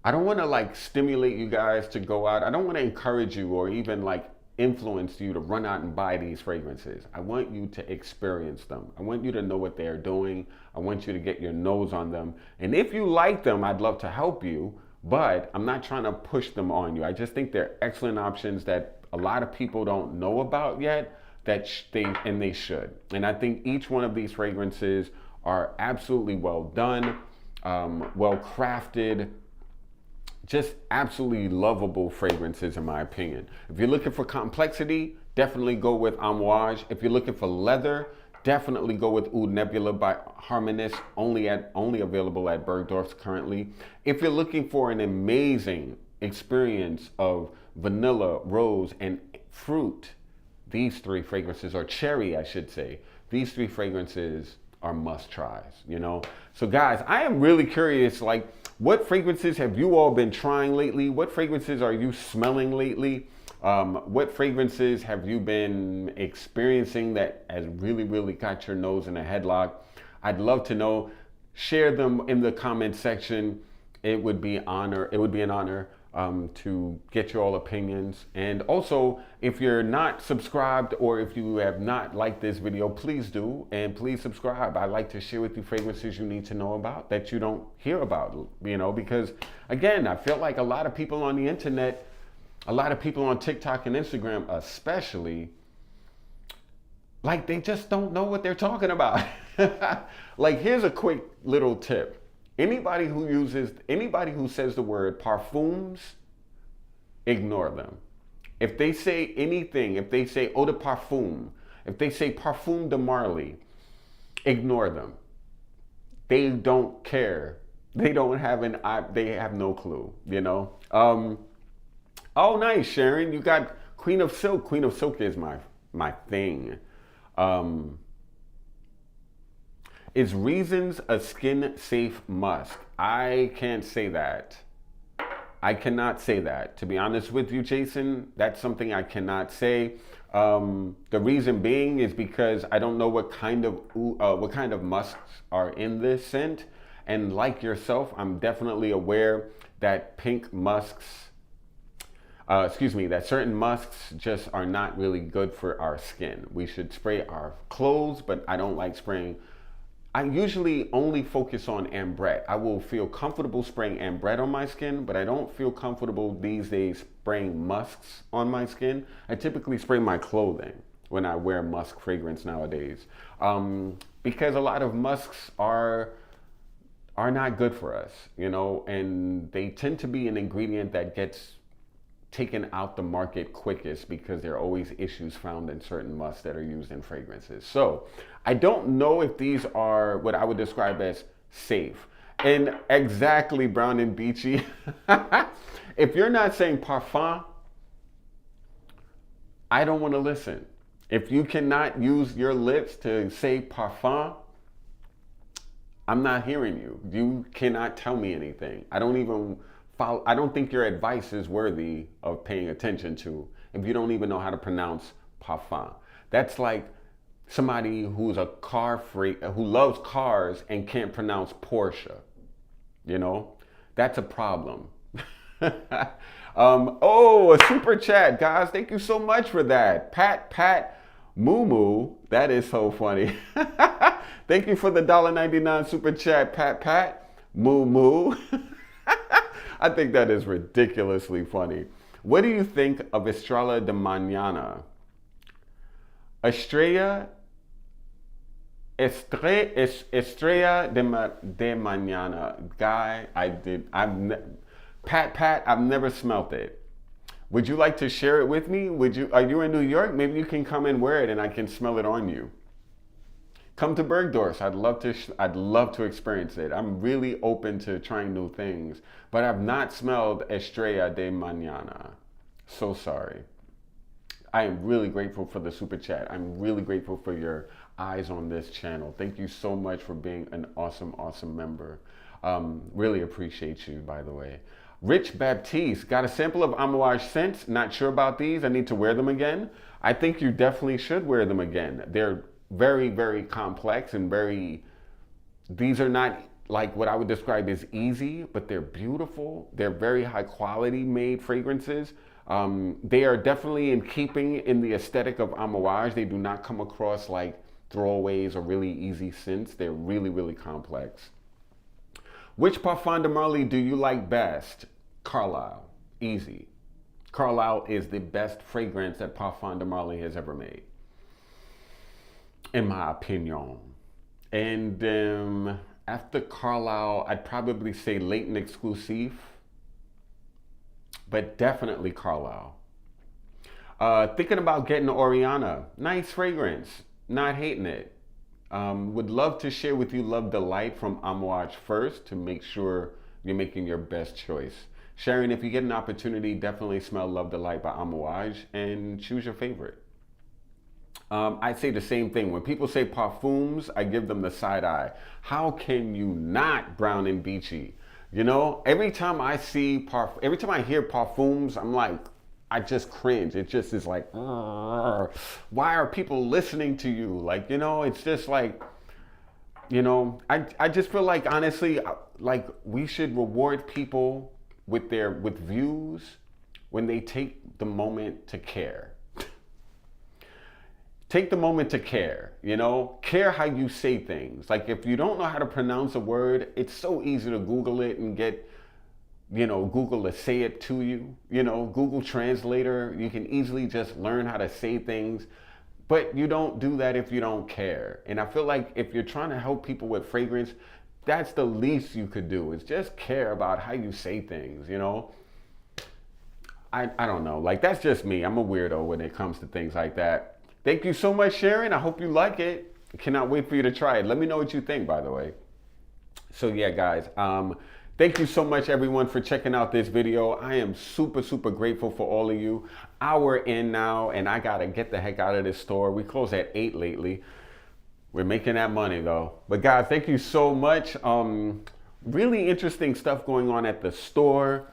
I don't want to like stimulate you guys to go out. I don't want to encourage you or even like influence you to run out and buy these fragrances. I want you to experience them. I want you to know what they're doing. I want you to get your nose on them. And if you like them, I'd love to help you, but I'm not trying to push them on you. I just think they're excellent options that a lot of people don't know about yet, that they should. And I think each one of these fragrances are absolutely well done, well crafted, just absolutely lovable fragrances in my opinion. If you're looking for complexity, definitely go with Amoaj. If you're looking for leather, definitely go with Oud Nebula by Harmonist, only available at Bergdorf's currently. If you're looking for an amazing experience of vanilla, rose, and fruit, these three fragrances, or cherry, I should say, these three fragrances are must tries, you know? So guys, I am really curious, like, what fragrances have you all been trying lately? What fragrances are you smelling lately? What fragrances have you been experiencing that has really, really got your nose in a headlock? I'd love to know. Share them in the comment section. It would be an honor to get your all opinions. And also, if you're not subscribed or if you have not liked this video, please do, and please subscribe. I like to share with you fragrances you need to know about that you don't hear about, you know, because again, I feel like a lot of people on the internet, a lot of people on TikTok and Instagram especially, like they just don't know what they're talking about. Like, here's a quick little tip. Anybody who says the word parfums, ignore them. If they say anything, if they say eau de parfum, if they say parfum de Marly, ignore them. They don't care. They don't have they have no clue, you know? Oh, nice, Sharon. You got Queen of Silk. Queen of Silk is my thing. Is Reasons a skin-safe musk? I can't say that. I cannot say that. To be honest with you, Jason, that's something I cannot say. The reason being is because I don't know what kind of musks are in this scent. And like yourself, I'm definitely aware that that certain musks just are not really good for our skin. We should spray our clothes, but I don't like spraying. I usually only focus on ambrette. I will feel comfortable spraying ambrette on my skin, but I don't feel comfortable these days spraying musks on my skin. I typically spray my clothing when I wear musk fragrance nowadays, because a lot of musks are are not good for us, you know, and they tend to be an ingredient that gets taken out the market quickest because there are always issues found in certain musks that are used in fragrances. So I don't know if these are what I would describe as safe. And exactly, Brown and Beachy. If you're not saying parfum, I don't want to listen. If you cannot use your lips to say parfum, I'm not hearing you. You cannot tell me anything. I don't even follow. I don't think your advice is worthy of paying attention to if you don't even know how to pronounce parfum. That's like somebody who's a car freak, who loves cars and can't pronounce Porsche. You know, that's a problem. Oh, a super chat, guys. Thank you so much for that. Pat, Moo Moo. That is so funny. Thank you for the $1.99 super chat, Pat, Moo Moo. I think that is ridiculously funny. What do you think of Estrella de Mañana? Estrella de Mañana. Guy, Pat, I've never smelt it. Would you like to share it with me? Are you in New York? Maybe you can come and wear it and I can smell it on you. Come to Bergdorf. I'd love to experience it. I'm really open to trying new things, but I've not smelled Estrella de Mañana. So sorry. I am really grateful for the super chat. I'm really grateful for your eyes on this channel. Thank you so much for being an awesome, awesome member. Really appreciate you, by the way. Rich Baptiste, got a sample of Amoaj scents. Not sure about these. I need to wear them again. I think you definitely should wear them again. They're very, very complex and these are not like what I would describe as easy, but they're beautiful. They're very high quality made fragrances. They are definitely in keeping in the aesthetic of Amoaj. They do not come across like throwaways or really easy scents. They're really, really complex. Which Parfum de Marly do you like best? Carlisle. Easy. Carlisle is the best fragrance that Parfum de Marly has ever made, in my opinion. And after Carlisle, I'd probably say Latent Exclusive, but definitely Carlisle. Thinking about getting Oriana. Nice fragrance. Not hating it. Would love to share with you Love Delight from Amoaj first to make sure you're making your best choice. Sharon, if you get an opportunity, definitely smell Love Delight by Amoaj and choose your favorite. I say the same thing. When people say parfums, I give them the side eye. How can you not, Brown and Beachy? You know, every time I hear parfums, I'm like, I just cringe. It just is like, why are people listening to you? Like, you know, it's just like, you know, I just feel like, honestly, like we should reward people with views when they take the moment to care. Take the moment to care, you know? Care how you say things. Like if you don't know how to pronounce a word, it's so easy to Google it and get, you know, Google to say it to you. You know, Google Translator, you can easily just learn how to say things, but you don't do that if you don't care. And I feel like if you're trying to help people with fragrance, that's the least you could do, is just care about how you say things, you know? I don't know, like that's just me. I'm a weirdo when it comes to things like that. Thank you so much, Sharon. I hope you like it. I cannot wait for you to try it. Let me know what you think, by the way. So yeah, guys, thank you so much, everyone, for checking out this video. I am super, super grateful for all of you. Hour in now, and I got to get the heck out of this store. We close at 8 lately. We're making that money, though. But, guys, thank you so much. Really interesting stuff going on at the store.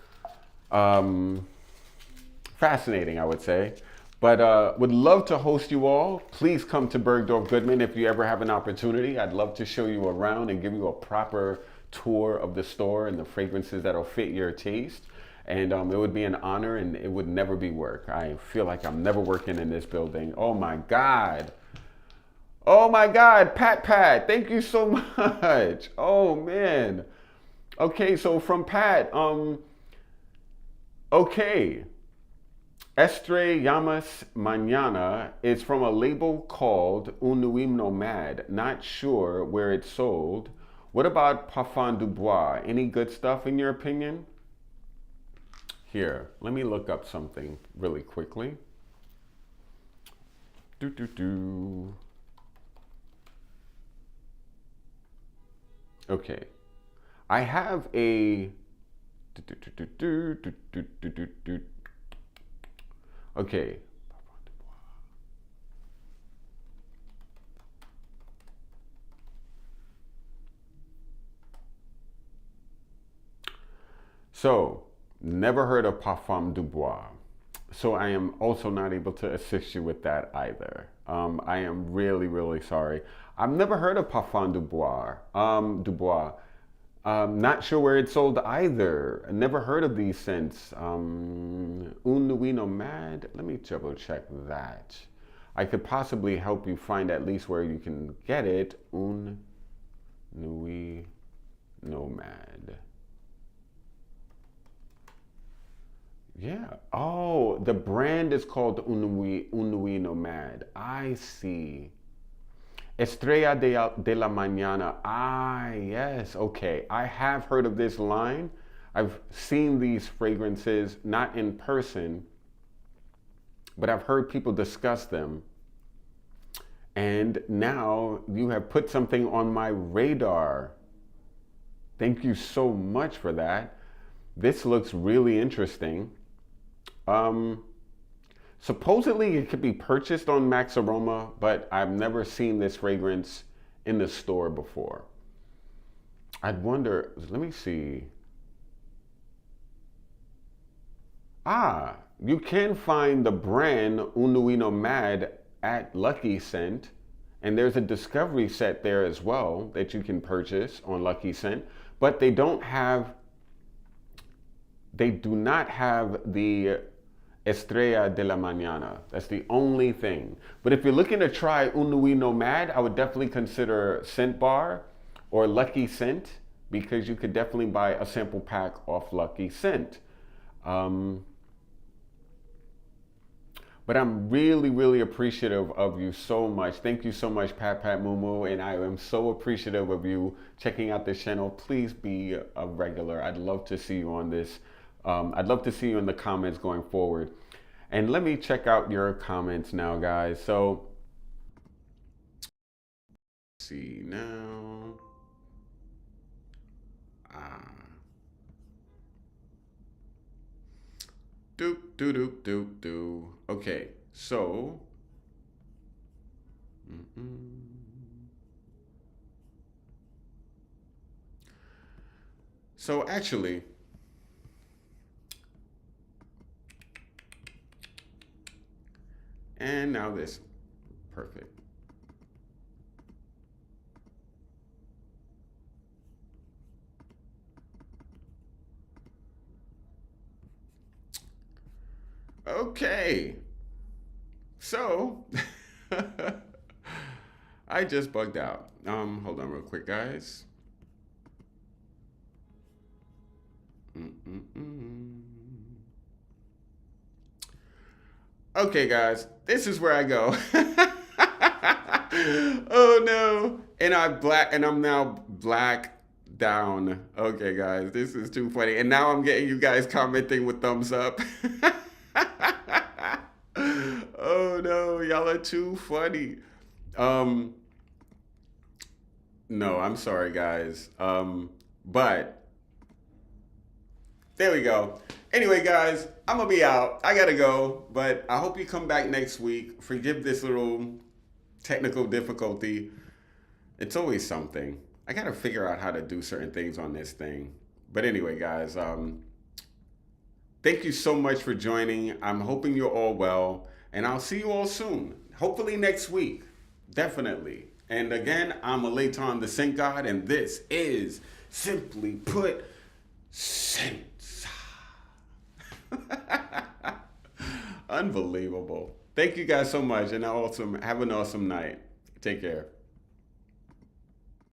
Fascinating, I would say. But would love to host you all. Please come to Bergdorf Goodman if you ever have an opportunity. I'd love to show you around and give you a proper tour of the store and the fragrances that'll fit your taste. And it would be an honor, and it would never be work. I feel like I'm never working in this building. Oh my God. Oh my God, Pat, thank you so much. Oh man. Okay, so from Pat, okay. Estrellamas Mañana is from a label called Un Nuit Nomade. Not sure where it's sold. What about Parfum du Bois? Any good stuff in your opinion? Here, let me look up something really quickly. Okay, I have a. Okay. So, never heard of Parfum du Bois. So I am also not able to assist you with that either. I am really, really sorry. I've never heard of Parfum du Bois. Not sure where it's sold either. Never heard of these scents. Un Nuit Nomade. Let me double check that. I could possibly help you find at least where you can get it. Un Nuit Nomade. Yeah. Oh, the brand is called Un Nuit Nomade. I see. Estrella de la Mañana. Ah, yes. Okay. I have heard of this line. I've seen these fragrances, not in person, but I've heard people discuss them. And now you have put something on my radar. Thank you so much for that. This looks really interesting. Supposedly it could be purchased on Max Aroma, but I've never seen this fragrance in the store before. I'd wonder, let me see. Ah, you can find the brand Un Nuit Nomade at Lucky Scent, and there's a discovery set there as well that you can purchase on Lucky Scent, but they do not have the Estrella de la Mañana. That's the only thing. But if you're looking to try Un Nuit Nomade, I would definitely consider Scent Bar or Lucky Scent, because you could definitely buy a sample pack off Lucky Scent. But I'm really, really appreciative of you so much. Thank you so much, Pat Mumu, and I am so appreciative of you checking out this channel. Please be a regular. I'd love to see you on this. I'd love to see you in the comments going forward. And let me check out your comments now, guys. So, let's see now. Doop, doop, doop, doop, doop. Okay, so. So actually, and now this, perfect. Okay, so I just bugged out. Hold on real quick, guys. Okay, guys, this is where I go. Oh no, and I'm now black down. Okay, guys, this is too funny, and now I'm getting you guys commenting with thumbs up. Oh no, y'all are too funny. No, I'm sorry, guys. But there we go. Anyway, guys, I'm gonna be out. I gotta go, but I hope you come back next week. Forgive this little technical difficulty. It's always something. I gotta figure out how to do certain things on this thing. But anyway, guys, thank you so much for joining. I'm hoping you're all well, and I'll see you all soon. Hopefully next week. Definitely. And again, I'm Alayton the Scent God, and this is Simply Put Scents. Unbelievable. Thank you guys so much, and have an awesome night. Take care.